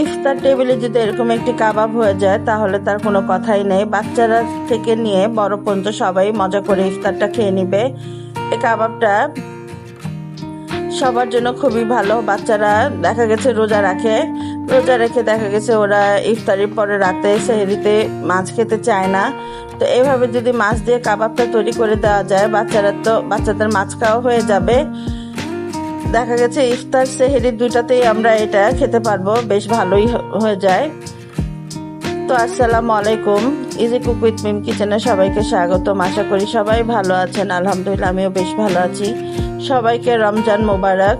ইফতার টেবিলে যদি এরকম একটি কাবাব হয়ে যায় তাহলে তার কোনো কথাই নেই। বাচ্চারা থেকে নিয়ে বড় পর্যন্ত সবাই মজা করে ইফতারটা খেয়ে নিবে। এই কাবাবটা সবার জন্য খুবই ভালো। বাচ্চারা দেখা গেছে রোজা রেখে দেখা গেছে ওরা ইফতারির পরে রাতে সেহরিতে মাছ খেতে চায় না। তো এইভাবে যদি মাছ দিয়ে কাবাবটা তৈরি করে দেওয়া যায় বাচ্চাদের মাছ খাওয়া হয়ে যাবে। দেখা গেছে ইফতার সেহরি দুটাতেই আমরা এটা খেতে পারবো, বেশ ভালোই হয়ে যায়। তো আসসালামু আলাইকুম, ইজি কুক উইথ মিম কিচেনে সবাইকে স্বাগতম। আশা করি সবাই ভালো আছেন। আলহামদুলিল্লাহ আমিও বেশ ভালো আছি। সবাইকে রমজান মোবারক।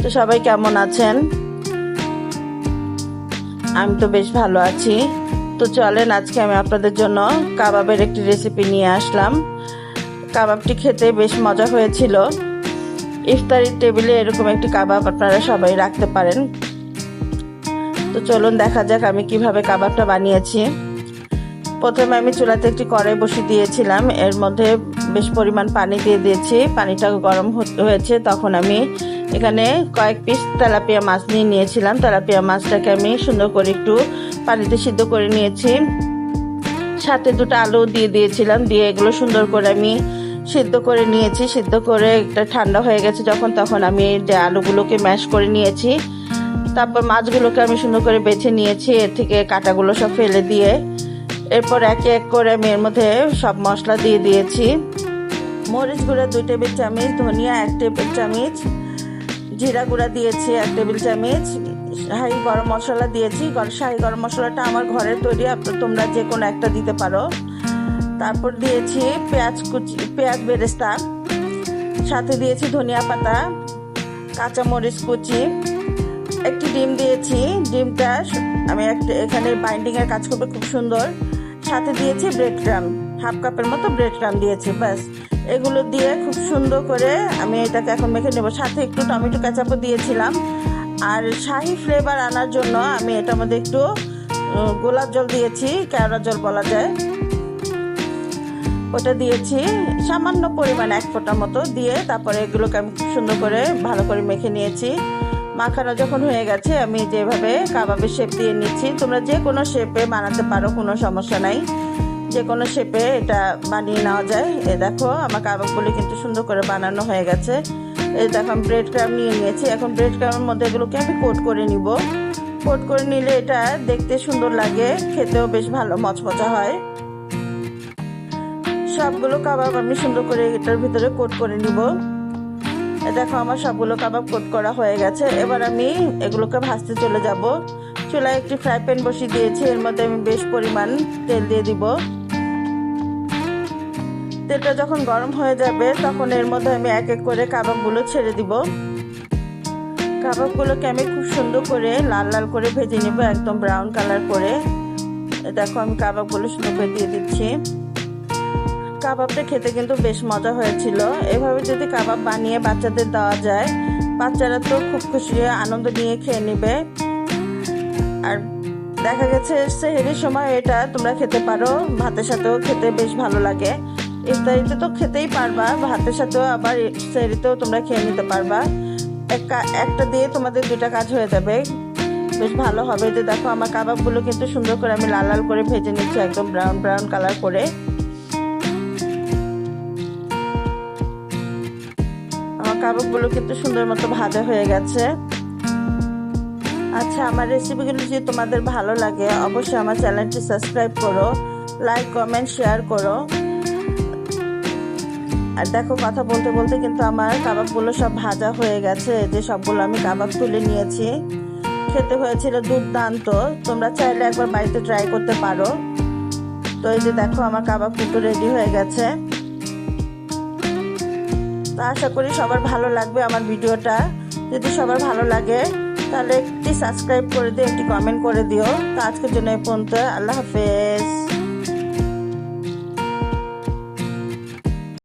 তো সবাই কেমন আছেন? আমি তো বেশ ভালো আছি। তো চলেন আজকে আমি আপনাদের জন্য কাবাবের একটি রেসিপি নিয়ে আসলাম। কাবাবটি খেতে বেশ মজা হয়েছিল। ইফতারির টেবিলে এরকম একটি কাবাব আপনারা সবাই রাখতে পারেন। তো চলুন দেখা যাক আমি কিভাবে কাবাবটা বানিয়েছি। প্রথমে আমি চুলাতে একটি কড়াই বসিয়ে দিয়েছিলাম, এর মধ্যে বেশ পরিমাণ পানি দিয়ে দিয়েছি। পানিটা গরম হয়েছে, তখন আমি এখানে কয়েক পিস তেলাপিয়া মাছ নিয়েছিলাম। তেলাপিয়া মাছটাকে আমি সুন্দর করে একটু পানিতে সিদ্ধ করে নিয়েছি। সাথে দুটো আলু দিয়ে দিয়েছিলাম, দিয়ে এগুলো সুন্দর করে আমি সিদ্ধ করে নিয়েছি। সিদ্ধ করে একটা ঠান্ডা হয়ে গেছে তখন আমি যে আলুগুলোকে ম্যাশ করে নিয়েছি। তারপর মাছগুলোকে আমি সুন্দর করে বেছে নিয়েছি, এর থেকে কাঁটাগুলো সব ফেলে দিয়ে এরপর একে এক করে আমি এর মধ্যে সব মশলা দিয়ে দিয়েছি। মরিচ গুঁড়া 2 টেবিল চামচ, ধনিয়া 1 টেবিল চামচ, জিরা গুঁড়া দিয়েছি 1 টেবিল চামচ, শাহি গরম মশলা দিয়েছি। শাহি গরম মশলাটা আমার ঘরের তৈরি, তোমরা যে কোনো একটা দিতে পারো। তারপর দিয়েছি পেঁয়াজ বেরেস্তা, সাথে দিয়েছি ধনিয়া পাতা, কাঁচা মরিচ কুচি, একটি ডিম দিয়েছি। ডিমটা আমি এখানে বাইন্ডিং এর কাজ করবে খুব সুন্দর। সাথে দিয়েছি ব্রেড ক্রাম্ব, 1/2 কাপের মতো ব্রেড ক্রাম্ব দিয়েছি। ব্যাস এগুলো দিয়ে খুব সুন্দর করে আমি এটাকে এখন মেখে নেব। সাথে একটু টমেটো কেচাপও দিয়েছিলাম। আর শাহি ফ্লেভার আনার জন্য আমি এটার মধ্যে একটু গোলাপ জল দিয়েছি, কেওড়া জল বলা যায়, ওটা দিয়েছি সামান্য পরিমাণ 1 ফোঁটা মতো দিয়ে। তারপরে এগুলোকে আমি খুব সুন্দর করে ভালো করে মেখে নিয়েছি। মাখানো যখন হয়ে গেছে আমি যেভাবে কাবাবের শেপ দিয়ে নিচ্ছি। তোমরা যে কোনো শেপে বানাতে পারো, কোনো সমস্যা নাই, যে কোনো শেপে এটা বানিয়ে নেওয়া যায়। দেখো আমার কাবাবগুলো কিন্তু সুন্দর করে বানানো হয়ে গেছে। এই দেখো আমি ব্রেড ক্রাম্ব নিয়ে নিয়েছি। এখন ব্রেড ক্রাম্বের মধ্যে এগুলোকে আমি কোট করে নিব। কোট করে নিলে এটা দেখতে সুন্দর লাগে, খেতেও বেশ ভালো মচমচা হয়। সবগুলো কাবাব আমি সুন্দর করে এটার ভিতরে কোট করে নিব। দেখো আমার সবগুলো কাবাব কোট করা হয়ে গেছে। এবার আমি এগুলোকে ভাজতে চলে যাব। চুলায় একটি ফ্রাই প্যান বসিয়ে দিয়েছি, এর মধ্যে আমি বেশ পরিমাণ তেল দিয়ে দিব। তেলটা যখন গরম হয়ে যাবে তখন এর মধ্যে আমি এক এক করে কাবাবগুলো ছেড়ে দিব। কাবাবগুলোকে আমি খুব সুন্দর করে লাল লাল করে ভেজে নিব, একদম ব্রাউন কালার করে। দেখো আমি কাবাবগুলো সুন্দর করে দিয়ে দিচ্ছি। কাবাবটা খেতে কিন্তু বেশ মজা হয়েছিল। এভাবে যদি কাবাব বানিয়ে বাচ্চাদের দেওয়া যায়, বাচ্চারা তো খুব খুশি হয়ে আনন্দ নিয়ে খেয়ে নেবে। আর দেখা গেছে সেহরির সময় এটা তোমরা খেতে পারো, ভাতের সাথেও খেতে বেশ ভালো লাগে। ইফতারিতে তো খেতেই পারবা, ভাতের সাথেও আবার সেহরিতেও তোমরা খেয়ে নিতে পারবা। একটা দিয়ে তোমাদের 2টা কাজ হয়ে যাবে, বেশ ভালো হবে। যে দেখো আমার কাবাবগুলো কিন্তু সুন্দর করে আমি লাল লাল করে ভেজে নিচ্ছি, একদম ব্রাউন ব্রাউন কালার করে। আমার কাবাবগুলো কিন্তু সুন্দর মতো ভাজা হয়ে গেছে। আচ্ছা, আমার রেসিপিগুলো যদি তোমাদের ভালো লাগে অবশ্যই আমার চ্যানেলটি সাবস্ক্রাইব করো, লাইক কমেন্ট শেয়ার করো। আর দেখো কথা বলতে বলতে কিন্তু আমার কাবাবগুলো সব ভাজা হয়ে গেছে। যে সবগুলো আমি কাবাব তুলে নিয়েছি। খেতে হয়েছিল দুর্দান্ত। তোমরা চাইলে একবার বাড়িতে ট্রাই করতে পারো। তো এই যে দেখো আমার কাবাব কিন্তু রেডি হয়ে গেছে। তো আশা করি সবার ভালো লাগবে আমার ভিডিওটা। যদি সবার ভালো লাগে তাহলে একটি সাবস্ক্রাইব করে দিও, একটি কমেন্ট করে দিও। তো আজকের জন্য এই পর্যন্ত। আল্লাহ হাফেজ।